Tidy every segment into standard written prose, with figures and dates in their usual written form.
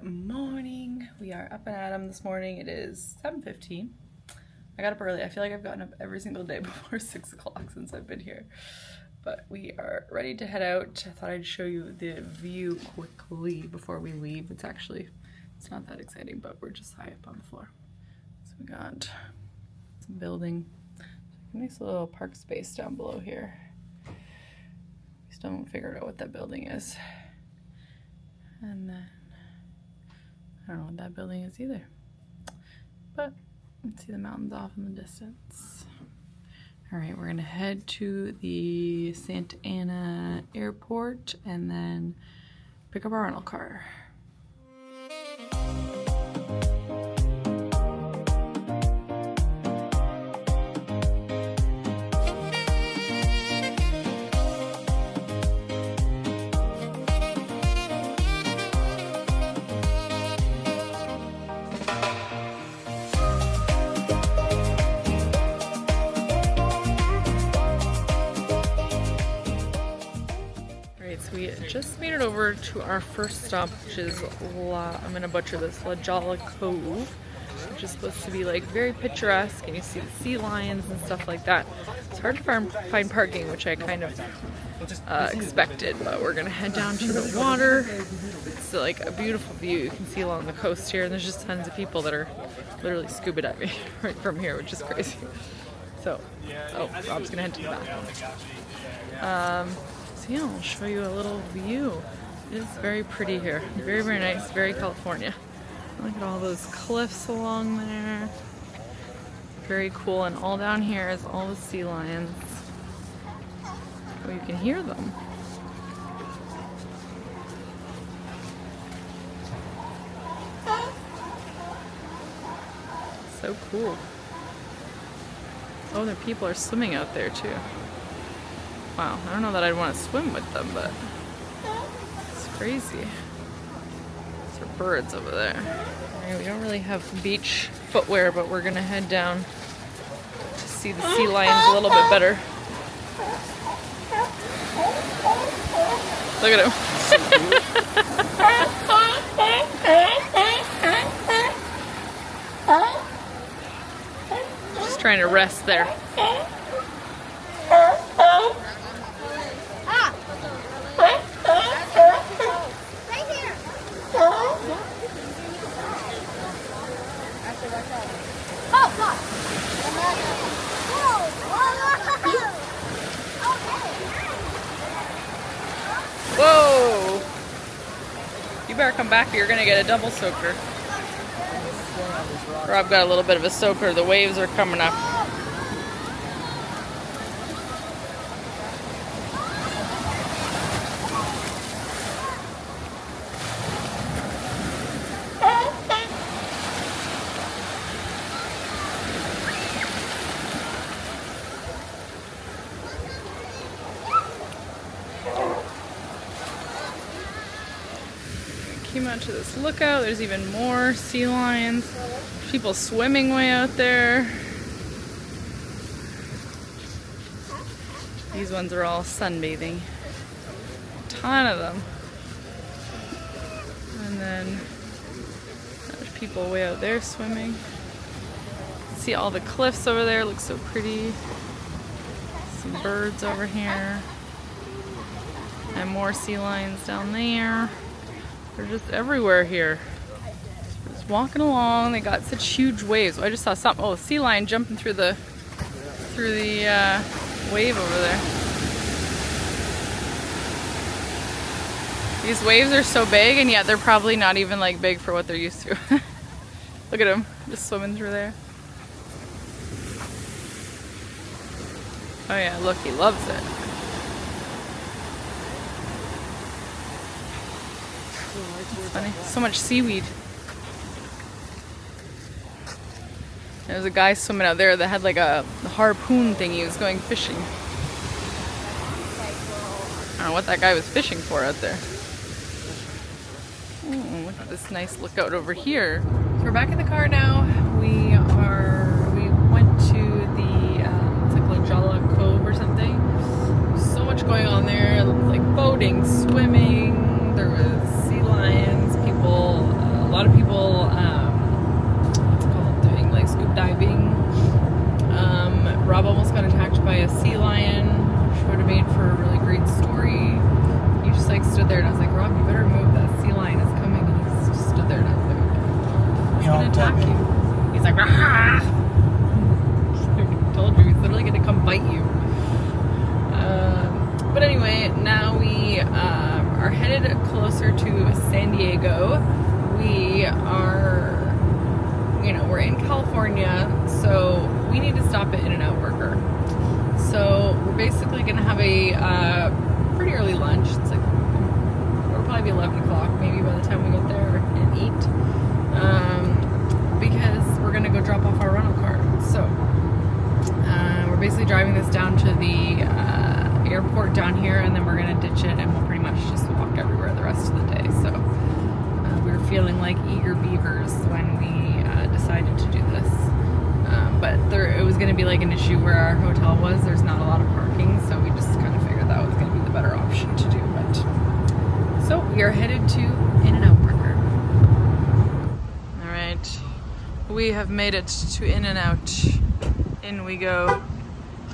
Good morning. We are up and at 'em this morning. It is 7:15. I got up early. I feel like I've gotten up every single day before 6 o'clock since I've been here. But we are ready to head out. I thought I'd show you the view quickly before we leave. It's not that exciting, but we're just high up on the floor. So we got some building. Nice little park space down below here. We still haven't figured out what that building is. And then I don't know what that building is either. But let's see the mountains off in the distance. All right, we're gonna head to the Santa Ana airport and then pick up our rental car. So we just made it over to our first stop, which is I'm gonna butcher this, Jolla Cove, which is supposed to be like very picturesque, and you see the sea lions and stuff like that. It's hard to find parking, which I kind of expected, but we're gonna head down to the water. It's like a beautiful view you can see along the coast here, and there's just tons of people that are literally scuba diving right from here, which is crazy. So, Rob's gonna head to the bathroom. So yeah, I'll show you a little view. It is very pretty here. Very, very nice, very California. Look at all those cliffs along there. Very cool, and all down here is all the sea lions. Oh, you can hear them. So cool. Oh, the people are swimming out there too. Wow, I don't know that I'd want to swim with them, but it's crazy. Those are birds over there. Alright, we don't really have beach footwear, but we're gonna head down to see the sea lions a little bit better. Look at him. Just trying to rest there. Whoa! You better come back or you're gonna get a double soaker. Rob got a little bit of a soaker. The waves are coming up. Came out to this lookout. There's even more sea lions. People swimming way out there. These ones are all sunbathing. A ton of them. And then there's people way out there swimming. See all the cliffs over there, look so pretty. Some birds over here. And more sea lions down there. They're just everywhere here. Just walking along. They got such huge waves. I just saw something. Oh, a sea lion jumping through the wave over there. These waves are so big, and yet they're probably not even like big for what they're used to. Look at him, just swimming through there. Oh yeah, look, he loves it. Funny. So much seaweed. There's a guy swimming out there that had like a harpoon thing. He was going fishing. I don't know what that guy was fishing for out there. Ooh, look at this nice lookout over here. So we're back in the car now. We went to the it's like Jolla Cove or something. So much going on there. Like boating, swimming. There was sea lions, people we are, we're in California, so we need to stop at In-N-Out Burger. So we're basically going to have a pretty early lunch. It's like, it'll probably be 11 o'clock maybe by the time we get there and eat. Because we're going to go drop off our rental car. So we're basically driving this down to the airport down here, and then we're going to ditch it, and we'll pretty much just walk everywhere the rest of the day. So we were feeling like eager beavers when we decided to do this. But it was going to be like an issue where our hotel was. There's not a lot of parking, so we just kind of figured that was going to be the better option to do. But so we are headed to In-N-Out Burger. All right, we have made it to In-N-Out. In we go.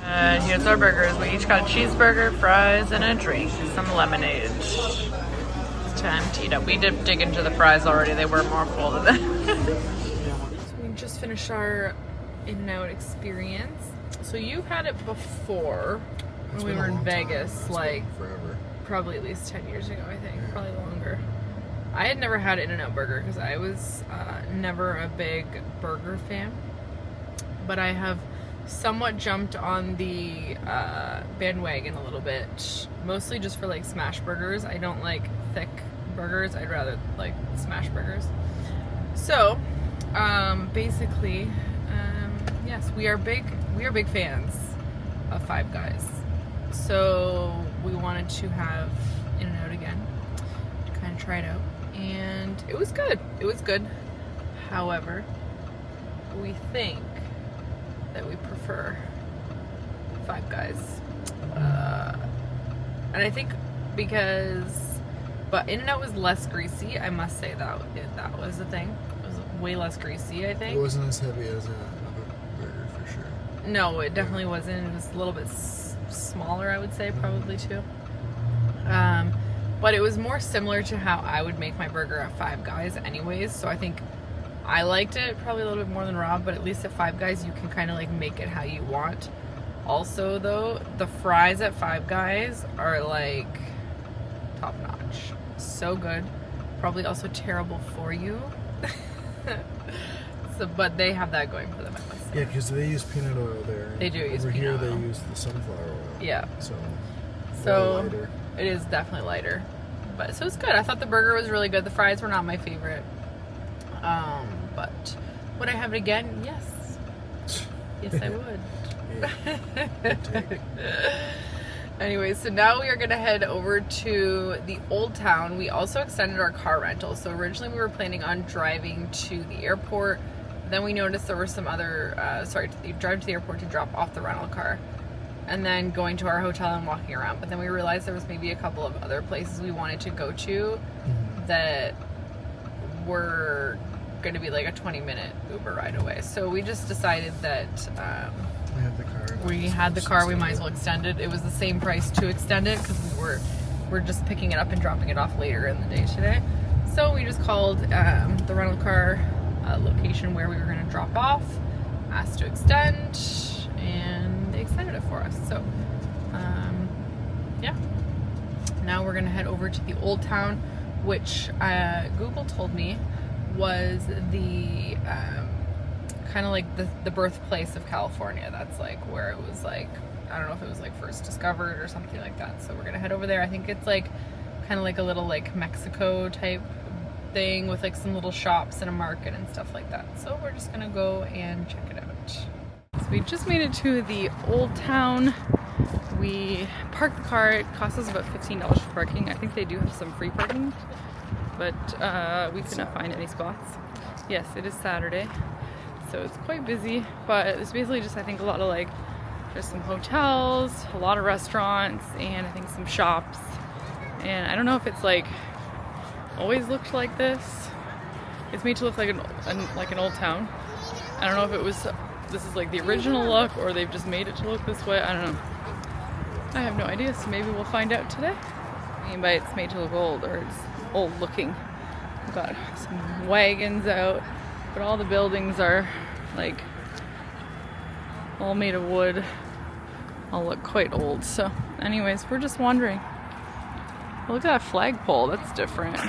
And here's our burgers. We each got a cheeseburger, fries, and a drink. Some lemonade. It's time to eat up. We did dig into the fries already. They were more full than that. So we just finished our In-N-Out experience. So you've had it before when we were in Vegas, like forever. Probably at least 10 years ago, I think. Probably longer. I had never had In-N-Out Burger because I was never a big burger fan. But I have somewhat jumped on the bandwagon a little bit, mostly just for like smash burgers. I don't like thick burgers. I'd rather like smash burgers. So basically, yes, we are big fans of Five Guys. So we wanted to have In-N-Out again to kind of try it out, and it was good. It was good. However, we think that we prefer Five Guys, and I think but In-N-Out was less greasy. I must say that was the thing. It was way less greasy, I think. It wasn't as heavy as a burger for sure. No, it definitely wasn't. It was a little bit smaller, I would say, probably too. But it was more similar to how I would make my burger at Five Guys anyways, so I think I liked it probably a little bit more than Rob, but at least at Five Guys you can kind of like make it how you want. Also though, the fries at Five Guys are like top notch. So good. Probably also terrible for you. But they have that going for them, I must say. Yeah, because they use peanut oil there. They do use Over peanut here oil. they use the sunflower oil. Yeah. So lighter. It is definitely lighter. But so it's good. I thought the burger was really good. The fries were not my favorite. But would I have it again? Yes. Yes, I would. Anyway, so now we are going to head over to the Old Town. We also extended our car rental. So originally we were planning on driving to the airport. Then we noticed there were some other, drive to the airport to drop off the rental car. And then going to our hotel and walking around. But then we realized there was maybe a couple of other places we wanted to go to that were going to be like a 20-minute Uber ride away. So we just decided that we had the car, we might as well extend it. It was the same price to extend it because we're just picking it up and dropping it off later in the day today. So we just called the rental car location where we were going to drop off, asked to extend, and they extended it for us. So yeah, now we're going to head over to the Old Town, which Google told me was the kind of like the birthplace of California. That's like where it was like, I don't know if it was like first discovered or something like that. So we're gonna head over there. I think it's like kind of like a little like Mexico type thing with like some little shops and a market and stuff like that. So we're just gonna go and check it out. So we just made it to the Old Town. We parked the car. It cost us about $15 for parking. I think they do have some free parking, but we could not find any spots. Yes, it is Saturday, so it's quite busy, but it's basically just, I think, a lot of like, there's some hotels, a lot of restaurants, and I think some shops. And I don't know if it's like always looked like this. It's made to look like an old town. I don't know if it was, this is like the original look, or they've just made it to look this way. I don't know. I have no idea, so maybe we'll find out today. I mean, by it's made to look old, or it's old looking. We've got some wagons out, but all the buildings are like all made of wood, all look quite old. So anyways, we're just wandering. Look at that flagpole, that's different.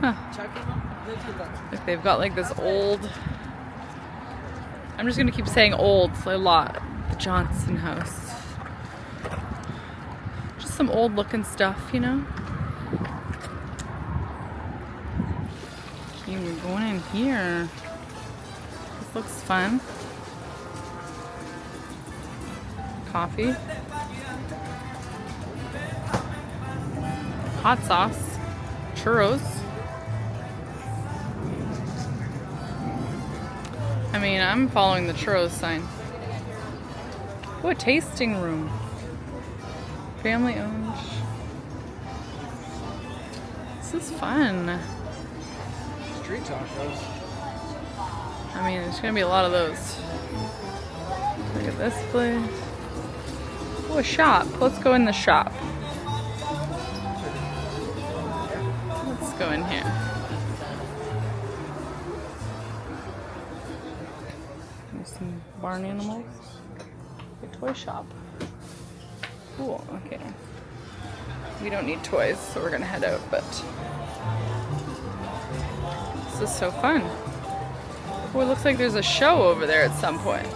Like they've got like this old, I'm just gonna keep saying old a lot. The Johnson house. Just some old looking stuff, you know? Okay, we're going in here. This looks fun. Coffee. Hot sauce. Churros. I mean, I'm following the churros sign. Oh, a tasting room. Family owned. This is fun. Street tacos. I mean, there's gonna be a lot of those. Look at this place. Oh, a shop. Let's go in the shop. Let's go in here. There's some barn animals. A toy shop. Cool, okay. We don't need toys, so we're gonna head out, but this is so fun. Oh, it looks like there's a show over there at some point.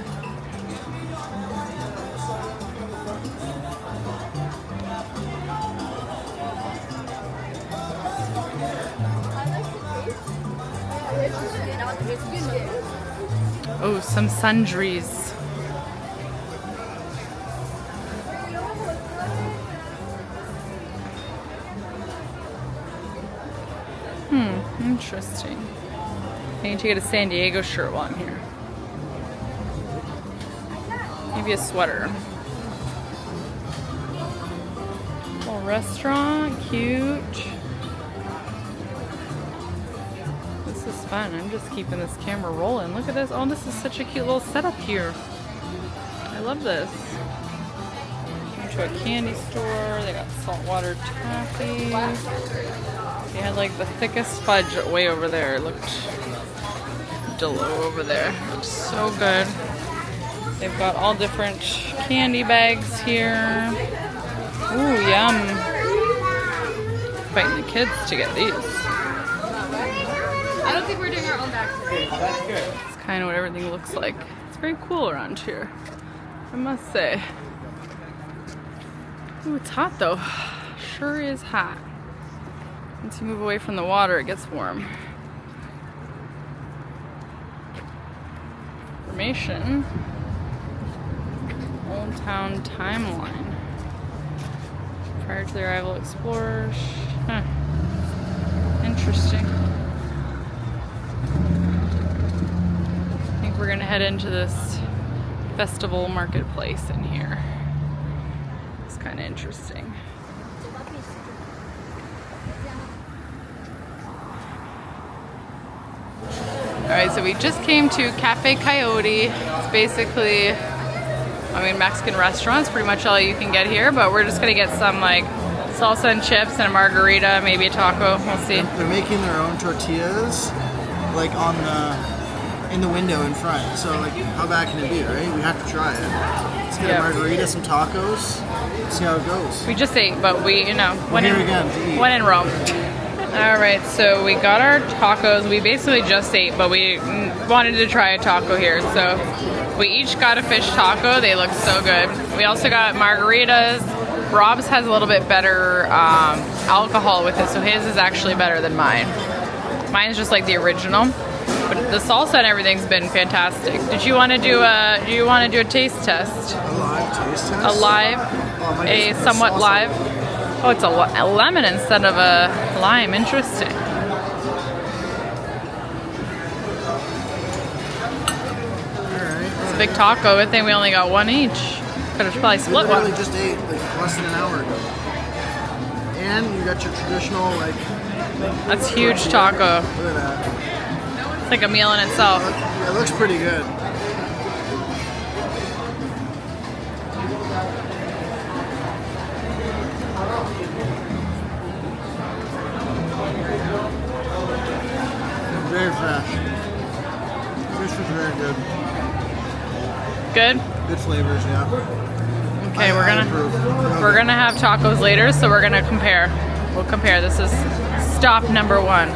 Oh, some sundries. Interesting. I need to get a San Diego shirt while I'm here. Maybe a sweater. Little restaurant, cute. This is fun. I'm just keeping this camera rolling. Look at this. Oh, this is such a cute little setup here. I love this. Came to a candy store. They got saltwater taffy. They had like the thickest fudge way over there. It looked Delo over there. It looks so good. They've got all different candy bags here. Ooh, yum. Fighting the kids to get these. I don't think we're doing our own bag today. That's good. It's kind of what everything looks like. It's very cool around here, I must say. Ooh, it's hot though. Sure is hot. Once you move away from the water, it gets warm. Information. Old Town timeline. Prior to the arrival of explorers. Huh. Interesting. I think we're gonna head into this festival marketplace in here. It's kind of interesting. Alright, so we just came to Cafe Coyote. It's basically, I mean, Mexican restaurants, pretty much all you can get here, but we're just gonna get some like salsa and chips and a margarita, maybe a taco, we'll see. They're making their own tortillas, like in the window in front. So like, how bad can it be, right? We have to try it. Let's get a margarita, some tacos, see how it goes. We just ate, but we, you know, We're here again to eat. when in Rome. Alright, so we got our tacos. We basically just ate, but we wanted to try a taco here. So we each got a fish taco. They look so good. We also got margaritas. Rob's has a little bit better alcohol with it, so his is actually better than mine. Mine's just like the original. But the salsa and everything's been fantastic. Did you want to do a taste test? A live taste test? A live, a somewhat salsa. live. Oh, it's a lemon instead of a lime. Interesting. Alright. It's a big taco. Good thing we only got one each. Could have probably We split literally one. just ate like less than an hour ago. And you got your traditional like, That's huge taco. look at that. It's like a meal in itself. It looks pretty good. Very fresh. Fish is very good. Good. Good flavors, yeah. Okay, I we're approve. gonna have tacos later, so we're gonna compare. We'll compare. This is stop number one.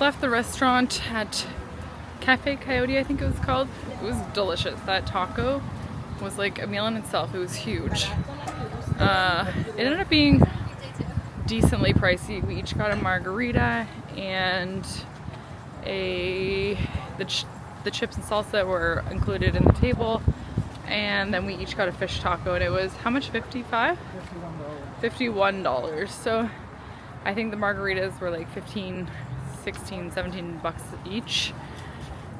left the restaurant at Cafe Coyote, I think it was called. It was delicious. That taco was like a meal in itself. It was huge. It ended up being decently pricey. We each got a margarita and the chips and salsa were included in the table, and then we each got a fish taco, and it was how much? $55? $51. So I think the margaritas were like 15, 16, 17 bucks each.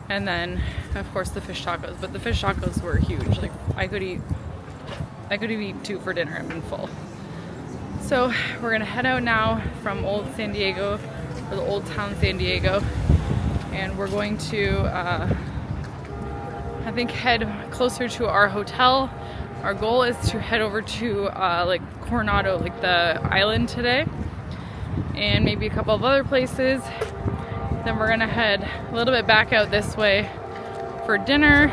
And then of course the fish tacos, but the fish tacos were huge. Like I could have eaten 2 for dinner and been full. So we're gonna head out now from Old San Diego, or the Old Town San Diego, and we're going to I think head closer to our hotel. Our goal is to head over to like Coronado, like the island today, and maybe a couple of other places. Then we're gonna head a little bit back out this way for dinner,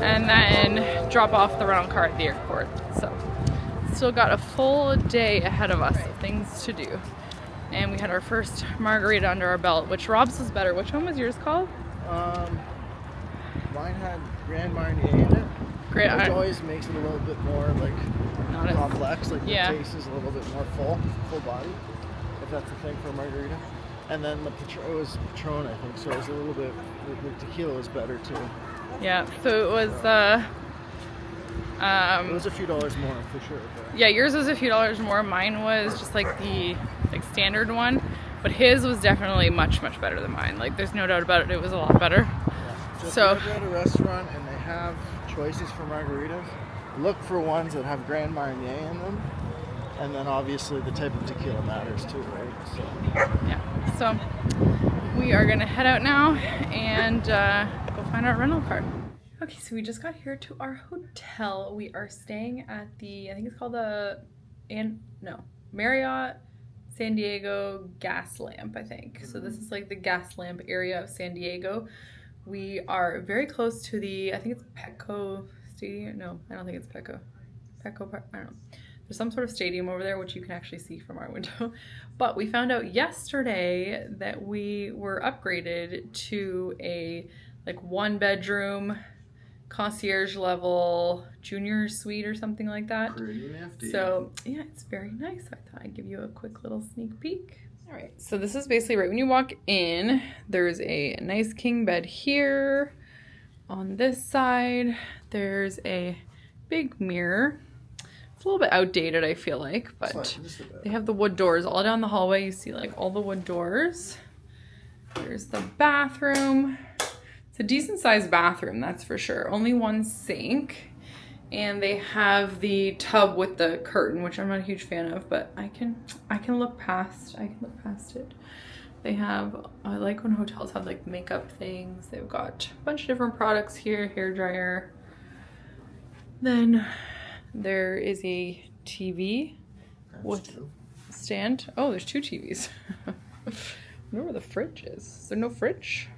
and then drop off the rental car at the airport. So still got a full day ahead of us of things to do. And we had our first margarita under our belt, which Rob's was better. Which one was yours called? Mine had Grand Marnier in it, which always makes it a little bit more like complex. Like the taste is a little bit more full body, if that's the thing for a margarita. And then it was Patron, I think, so it was a little bit, the tequila was better too. Yeah, so it was it was a few dollars more for sure. But. Yeah, yours was a few dollars more. Mine was just like the standard one, but his was definitely much better than mine. Like there's no doubt about it, it was a lot better. Yeah. So if you're at a restaurant and they have choices for margaritas, look for ones that have Grand Marnier in them. And then obviously the type of tequila matters too, right? So. Yeah, so we are gonna head out now and go find our rental car. Okay, so we just got here to our hotel. We are staying at the, I think it's called the, Marriott San Diego Gas Lamp, I think. So this is like the gas lamp area of San Diego. We are very close to the, I think it's Petco Stadium. No, I don't think it's Petco. Petco Park, I don't know. There's some sort of stadium over there, which you can actually see from our window. But we found out yesterday that we were upgraded to a like 1-bedroom concierge level junior suite or something like that. Pretty nifty. So yeah, it's very nice. I thought I'd give you a quick little sneak peek. All right, so this is basically right when you walk in. There's a nice king bed here. On this side, there's a big mirror. It's a little bit outdated, I feel like, but they have the wood doors all down the hallway. You see like all the wood doors. There's the bathroom. It's a decent sized bathroom, that's for sure. Only one sink. And they have the tub with the curtain, which I'm not a huge fan of, but I can look past it. They have, I like when hotels have like makeup things. They've got a bunch of different products here, hair dryer. Then there is a TV with a stand. Oh, there's 2 TVs. I wonder where the fridge is. Is there no fridge?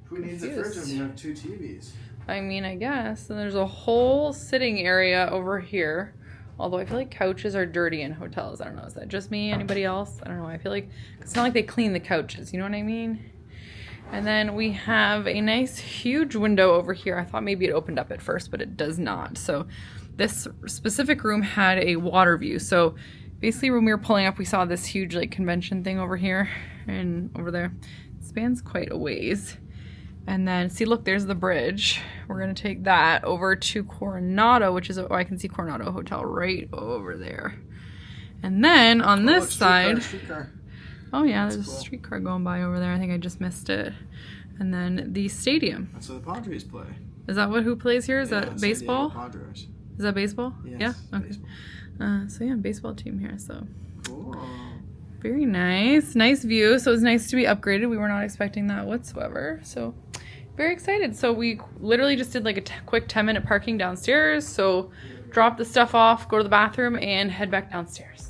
Who needs a fridge when you have 2 TVs? I mean, I guess. And there's a whole sitting area over here. Although I feel like couches are dirty in hotels. I don't know. Is that just me? Anybody else? I don't know. I feel like it's not like they clean the couches. You know what I mean? And then we have a nice huge window over here. I thought maybe it opened up at first, but it does not. So this specific room had a water view. So basically when we were pulling up, we saw this huge like convention thing over here and over there. It spans quite a ways. And then see, look, there's the bridge. We're gonna take that over to Coronado, which is, oh, I can see Coronado Hotel right over there. And then on this side, streetcar. Oh yeah, there's a streetcar going by over there. I think I just missed it. And then the stadium. That's where the Padres play. Is that who plays here? Is that baseball? Padres. Is that baseball? Yes, Yeah? Okay. Baseball. So yeah, baseball team here, so. Cool. Very nice. Nice view. So it's nice to be upgraded. We were not expecting that whatsoever. So very excited. So we literally just did like a quick 10-minute parking downstairs. So drop the stuff off, go to the bathroom, and head back downstairs.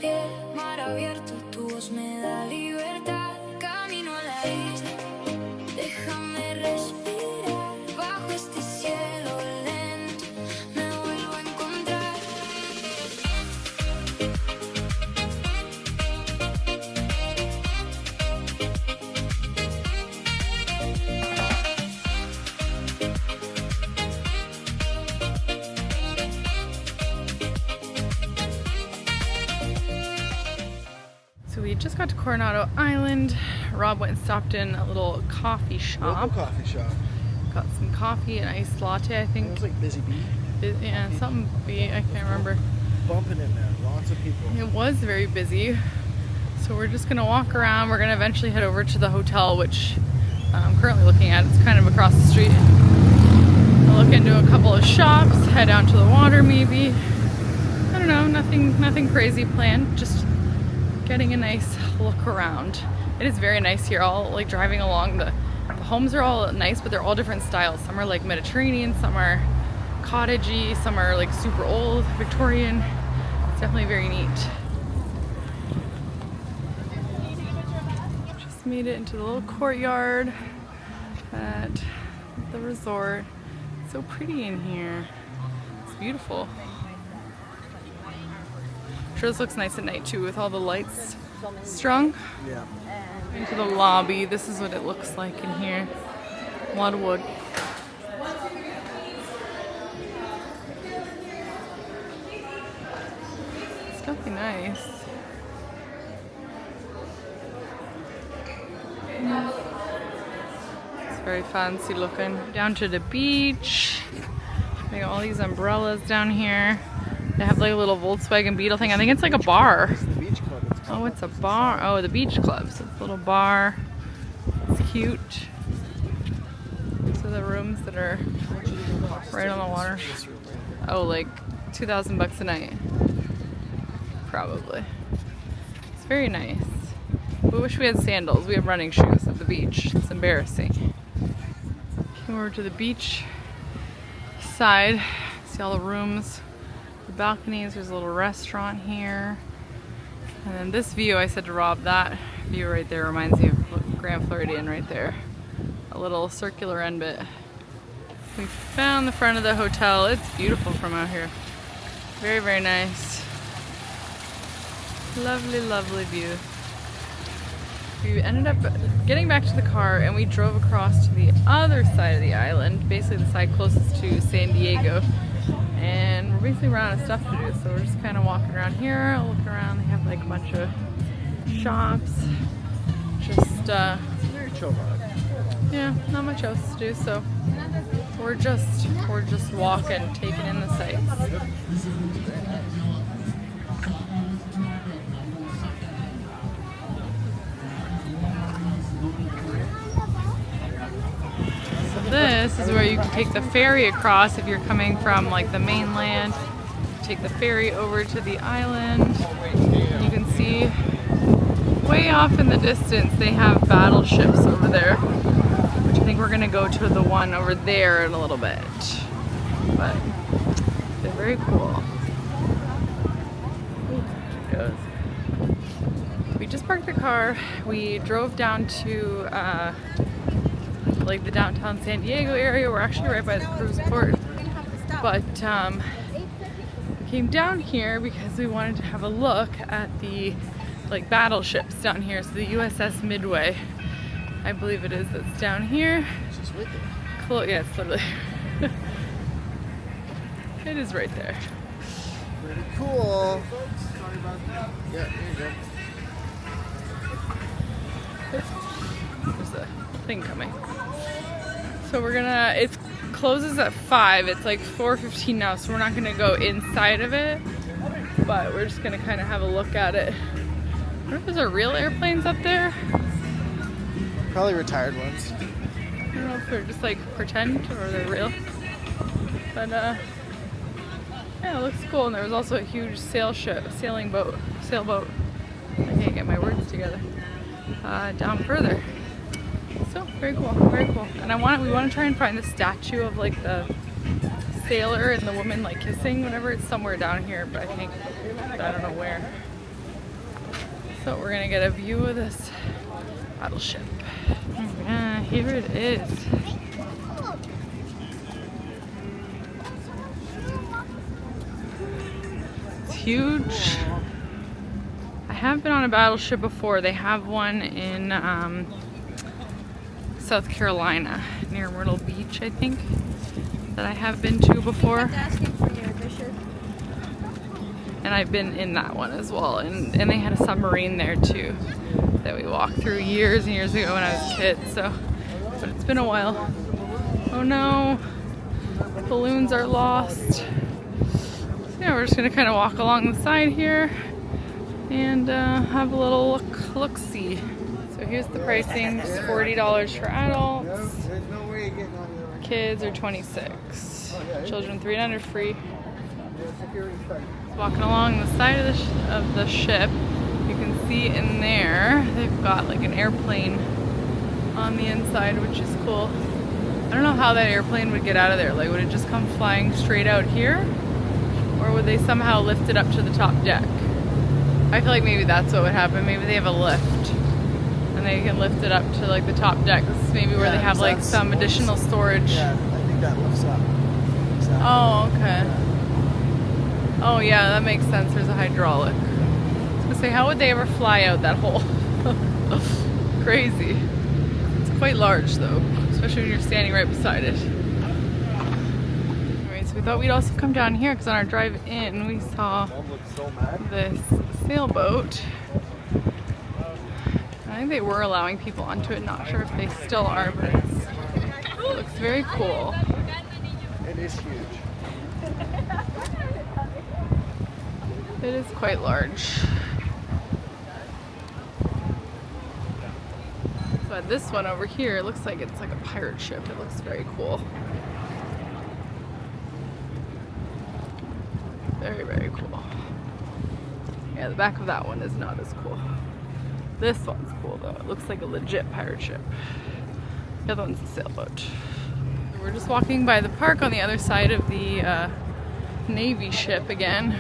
piel, mar abierto, tu voz me da libertad. Camino a la isla, déjame respirar. Bajo este cielo lento, me vuelvo a encontrar. So we just got to Coronado Island. Rob went and stopped in a little coffee shop. Local coffee shop. Got some coffee, an iced latte, I It think. was like Busy Bee. Yeah, something bee, I can't remember. Bumping in there. Lots of people. It was very busy. So we're just gonna walk around. We're gonna eventually head over to the hotel, which I'm currently looking at. It's kind of across the street. I'll look into a couple of shops, head down to the water maybe. I don't know, nothing crazy planned. Just getting a nice look around. It is very nice here. All like driving along, the homes are all nice, but they're all different styles. Some are like Mediterranean, some are cottagey, some are like super old, Victorian. It's definitely very neat. Just made it into the little courtyard at the resort. It's so pretty in here. It's beautiful. Sure, this looks nice at night too with all the lights strung. Yeah. Into the lobby. This is what it looks like in here. A lot of wood. It's definitely nice. It's very fancy looking. Down to the beach. They got all these umbrellas down here. They have like a little Volkswagen Beetle thing. I think it's like a bar. It's the beach club. Oh, it's a bar. Oh, the beach club. So it's a little bar. It's cute. So the rooms that are right on the water. Oh, like $2,000 a night. Probably. It's very nice. We wish we had sandals. We have running shoes at the beach. It's embarrassing. Came over to the beach side. See all the rooms. The balconies. There's a little restaurant here. And then this view, I said to Rob, that view right there reminds me of Grand Floridian right there. A little circular end bit. We found the front of the hotel. It's beautiful from out here. Very, very nice. Lovely, lovely view. We ended up getting back to the car and we drove across to the other side of the island, basically the side closest to San Diego. And we're basically running out of stuff to do, so we're just kind of walking around here, looking around. They have like a bunch of shops. Just, Very chill vibe. yeah, not much else to do, so we're just walking, taking in the sights. This is where you can take the ferry across if you're coming from like the mainland. Take the ferry over to the island. You can see way off in the distance they have battleships over there, which I think we're gonna go to the one over there in a little bit. But they're very cool. We just parked the car. We drove down to like the downtown San Diego area. We're actually right by the cruise port, but we came down here because we wanted to have a look at the like battleships down here. So the USS Midway, I believe it is, that's down here. It's just right there. Yeah, it's literally it is right there. Pretty cool. Sorry about that. Yeah, here you go. There's a thing coming. So we're gonna, it closes at 5. It's like 4:15 now, so we're not gonna go inside of it, but we're just gonna kind of have a look at it. I wonder if there's real airplanes up there. Probably retired ones. I don't know if they're just like pretend or they're real. But yeah, it looks cool. And there was also a huge sailboat. I can't get my words together. Down further. So very cool, very cool. And we want to try and find the statue of like the sailor and the woman like kissing, whatever. It's somewhere down here, but I don't know where. So we're gonna get a view of this battleship. Yeah, here it is. It's huge. I have been on a battleship before. They have one in South Carolina near Myrtle Beach, I think, that I have been to before. And I've been in that one as well. And they had a submarine there too that we walked through years and years ago when I was a kid. So, but it's been a while. Oh no, balloons are lost. So yeah, we're just gonna kind of walk along the side here and have a little look-see. So here's the pricing. It's $40 for adults. Kids are $26. Children 3 and under free. Walking along the side of the ship, you can see in there they've got like an airplane on the inside, which is cool. I don't know how that airplane would get out of there. Like, would it just come flying straight out here, or would they somehow lift it up to the top deck? I feel like maybe that's what would happen. Maybe they have a lift and they can lift it up to like the top deck. This is maybe where they have like some additional storage. Yeah, I think that lifts up. Exactly. Oh, okay. Oh yeah, that makes sense. There's a hydraulic. I was gonna say, how would they ever fly out that hole? Crazy. It's quite large though, especially when you're standing right beside it. Alright, so we thought we'd also come down here because on our drive in we saw this sailboat. I think they were allowing people onto it, not sure if they still are, but it looks very cool. It is huge. It is quite large. But this one over here, it looks like it's like a pirate ship. It looks very cool. Very, very cool. Yeah, the back of that one is not as cool. This one's cool though. It looks like a legit pirate ship. The other one's a sailboat. We're just walking by the park on the other side of the Navy ship again.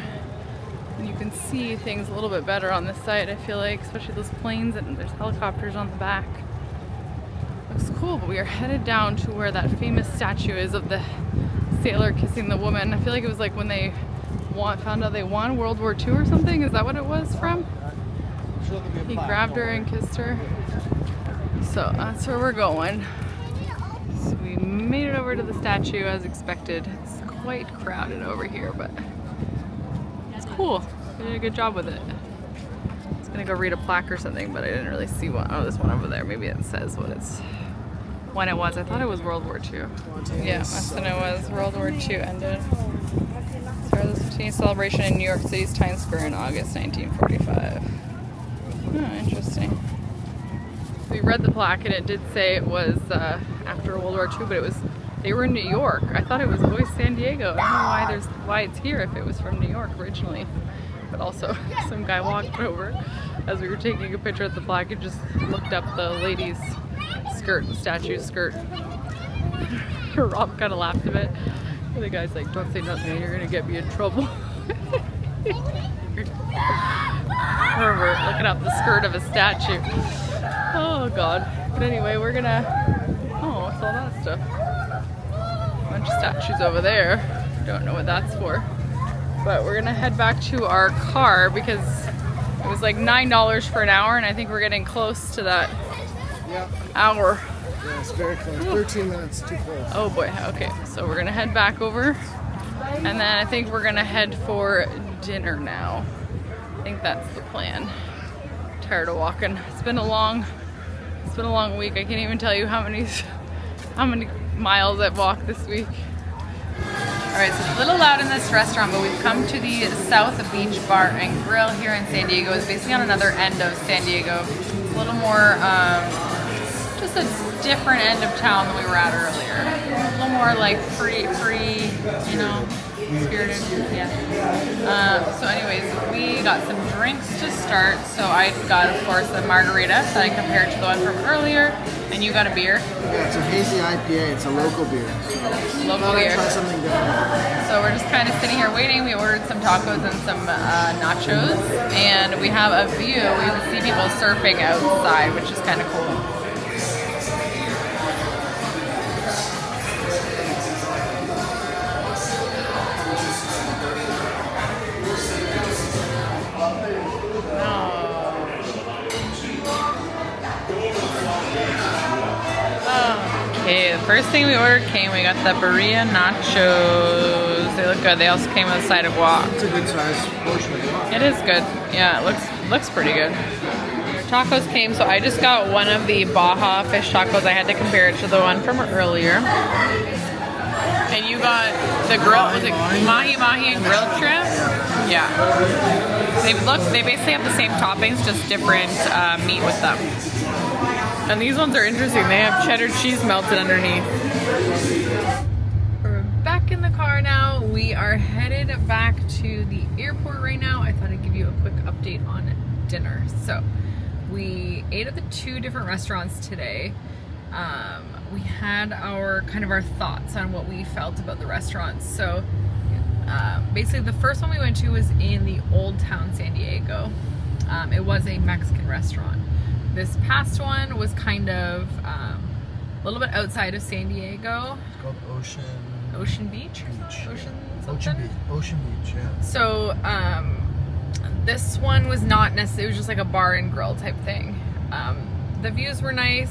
And you can see things a little bit better on this side, I feel like, especially those planes, and there's helicopters on the back. Looks cool, but we are headed down to where that famous statue is of the sailor kissing the woman. I feel like it was like when they found out they won World War II or something. Is that what it was from? He grabbed her and kissed her. So that's where we're going. So we made it over to the statue as expected. It's quite crowded over here, but it's cool. They did a good job with it. I was gonna go read a plaque or something, but I didn't really see one. Oh, this one over there. Maybe it says when it was. I thought it was World War II. Yeah, that's when it was. World War II ended. Started the 15th celebration in New York City's Times Square in August 1945. Oh, interesting. We read the plaque and it did say it was after World War II, but they were in New York. I thought it was always San Diego. I don't know why it's here if it was from New York originally. But also, some guy walked over as we were taking a picture at the plaque and just looked up the lady's skirt, the statue's skirt. Rob kind of laughed a bit. The guy's like, "Don't say nothing, you're gonna get me in trouble." Pervert looking up the skirt of a statue. Oh god. But anyway, we're gonna. Oh, what's all that stuff? A bunch of statues over there. Don't know what that's for. But we're gonna head back to our car because it was like $9 for an hour, and I think we're getting close to that hour. Yeah, it's very close. 13 minutes too close. Oh boy, okay. So we're gonna head back over, and then I think we're gonna head for dinner now. I think that's the plan. Tired of walking. It's been a long week. I can't even tell you how many miles I've walked this week. Alright, so it's a little loud in this restaurant, but we've come to the South Beach Bar and Grill here in San Diego. It's basically on another end of San Diego. It's a little more, just a different end of town than we were at earlier. A little more like free, you know, spirited, yeah. So anyways, we got some drinks to start. So I got, of course, a margarita that I compared to the one from earlier. And you got a beer? Yeah, it's a hazy IPA. It's a local beer. Local beer. Try something different. So we're just kind of sitting here waiting. We ordered some tacos and some nachos, and we have a view. We see people surfing outside, which is kind of cool. Okay, the first thing we ordered came. We got the birria nachos. They look good. They also came with a side of guac. It's a good size portion of guac. It is good. Yeah, it looks pretty good. Our tacos came, so I just got one of the Baja fish tacos. I had to compare it to the one from earlier. And you got the grill, was it mahi mahi and grilled shrimp? Yeah. They basically have the same toppings, just different meat with them. And these ones are interesting. They have cheddar cheese melted underneath. We're back in the car now. We are headed back to the airport right now. I thought I'd give you a quick update on dinner. So we ate at the 2 different restaurants today. We had our thoughts on what we felt about the restaurants. So basically the first one we went to was in the Old Town San Diego. It was a Mexican restaurant. This past one was kind of a little bit outside of San Diego. It's called Ocean Beach? Ocean Beach, yeah. So this one was not necessarily, it was just like a bar and grill type thing. The views were nice.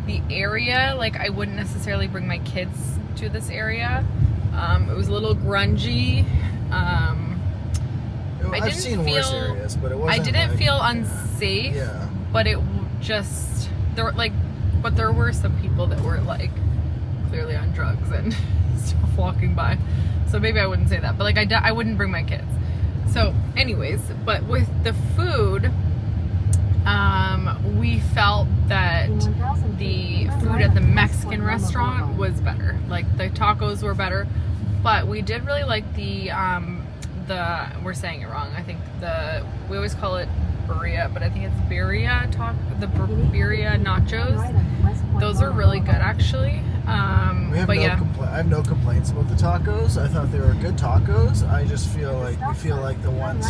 The area, like I wouldn't necessarily bring my kids to this area. It was a little grungy. I've seen worse areas, but it wasn't. I didn't feel unsafe. Yeah. But it just there were some people that were like clearly on drugs and stuff walking by. So maybe I wouldn't say that, but like I wouldn't bring my kids. So anyways, but with the food, we felt that the food at the Mexican restaurant was better. Like the tacos were better, but we did really like the we're saying it wrong. I think we always call it birria, but I think it's birria nachos. Those are really good actually. I have no complaints about the tacos. I thought they were good tacos. I just feel like the ones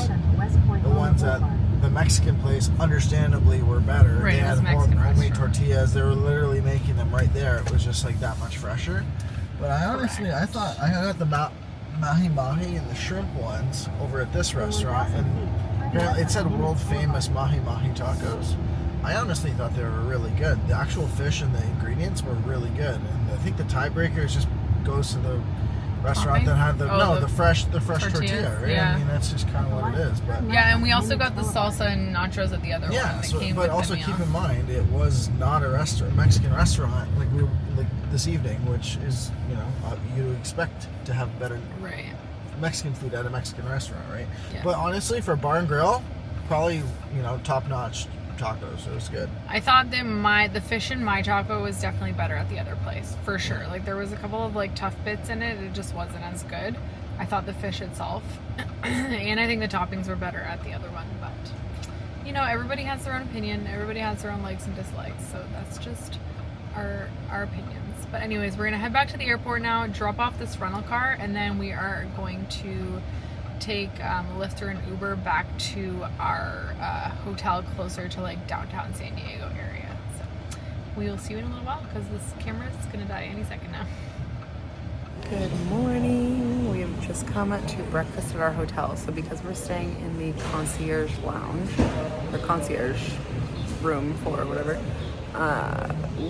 at the Mexican place understandably were better. Right, they had homemade tortillas. They were literally making them right there. It was just like that much fresher. But I thought I got the mahi mahi and the shrimp ones over at this restaurant, and it said world famous mahi mahi tacos. I honestly thought they were really good. The actual fish and the ingredients were really good, and I think the tiebreaker just goes to the restaurant that had the fresh tortilla, right? Yeah. I mean, that's just kind of what it is. But yeah, and we also got the salsa and nachos at the other one. That came but with also the meal. keep in mind it was not a Mexican restaurant like this evening, which is you expect to have better Mexican food at a Mexican restaurant, right? Yeah. But honestly, for bar and grill, probably top notch tacos. It was good. I thought that the fish in my taco was definitely better at the other place, for sure. Like there was a couple of like tough bits in it. It just wasn't as good. I thought the fish itself, and I think the toppings were better at the other one. But everybody has their own opinion. Everybody has their own likes and dislikes. So that's just our opinions. But anyways, we're gonna head back to the airport now, drop off this rental car, and then we are going to take Lyft or an Uber back to our hotel closer to like downtown San Diego area. So we will see you in a little while because this camera is gonna die any second now. Good morning. We have just come to breakfast at our hotel. So because we're staying in the concierge lounge or concierge room or whatever,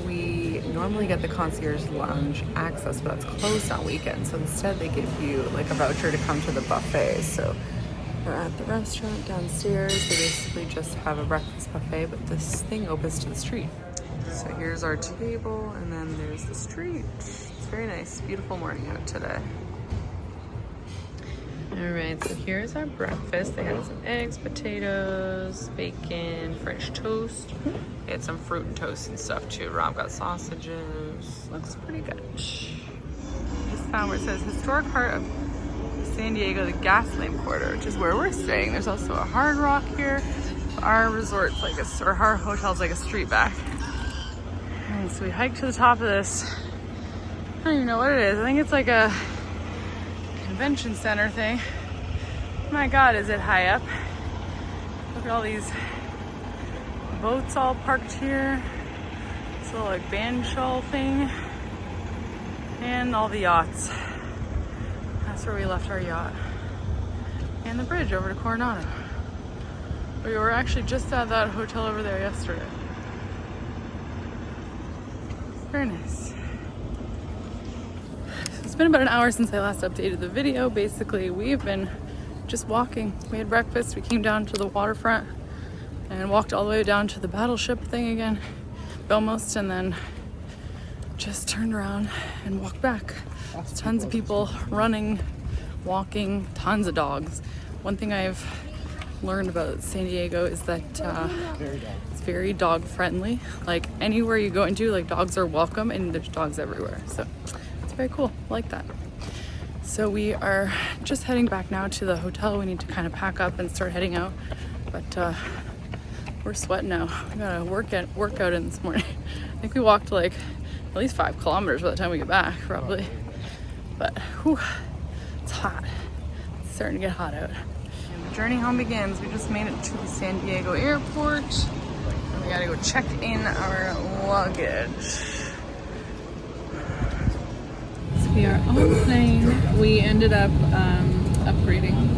we normally get the concierge lounge access, but it's closed on weekends. So instead they give you like a voucher to come to the buffet. So we're at the restaurant downstairs. They basically just have a breakfast buffet, but this thing opens to the street. So here's our table, and then there's the street. It's very nice. Beautiful morning out today. Alright, so here's our breakfast. They had some eggs, potatoes, bacon, French toast. They had some fruit and toast and stuff too. Rob got sausages. Looks pretty good. Just found where it says historic heart of San Diego, the Gasoline Quarter, which is where we're staying. There's also a Hard Rock here. Our resort's like our hotel's like a street back. Okay, so we hiked to the top of this. I don't even know what it is. I think it's like a convention center thing. My God, is it high up? Look at all these boats all parked here. This little like bandshell thing. And all the yachts. That's where we left our yacht. And the bridge over to Coronado. We were actually just at that hotel over there yesterday. Very nice. It's been about an hour since I last updated the video. Basically, we've been just walking. We had breakfast, we came down to the waterfront and walked all the way down to the battleship thing again, almost, and then just turned around and walked back. Tons of people running, walking, tons of dogs. One thing I've learned about San Diego is that it's very dog friendly. Like anywhere you go into, like dogs are welcome and there's dogs everywhere. So it's very cool. I like that. So we are just heading back now to the hotel. We need to kind of pack up and start heading out. But we're sweating now. We got a workout in this morning. I think we walked like at least 5 kilometers by the time we get back, probably. But whew, it's hot. It's starting to get hot out. And the journey home begins. We just made it to the San Diego airport. And we gotta go check in our luggage. So we are on the plane. We ended up upgrading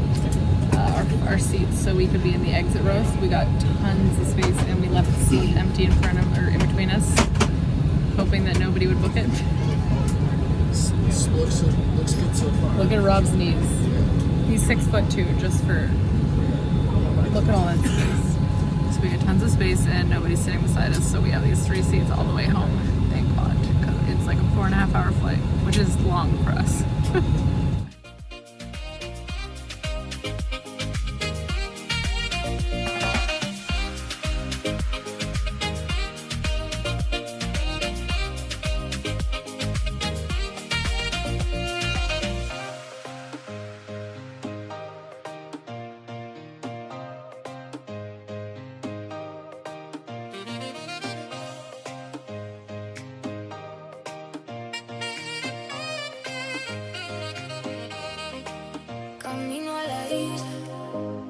our seats so we could be in the exit row. So we got tons of space and we left the seat empty in front of or in between us, hoping that nobody would book it. Looks good so far. Look at Rob's knees. He's 6'2", just for look at all that space. So we got tons of space and nobody's sitting beside us, so we have these 3 seats all the way home. Thank God, because it's like a 4.5 hour flight, which is long for us. Camino a la isla,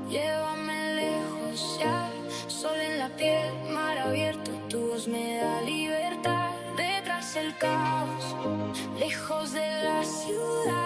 llévame lejos ya, sol en la piel, mar abierto, tu voz me da libertad, detrás el caos, lejos de la ciudad.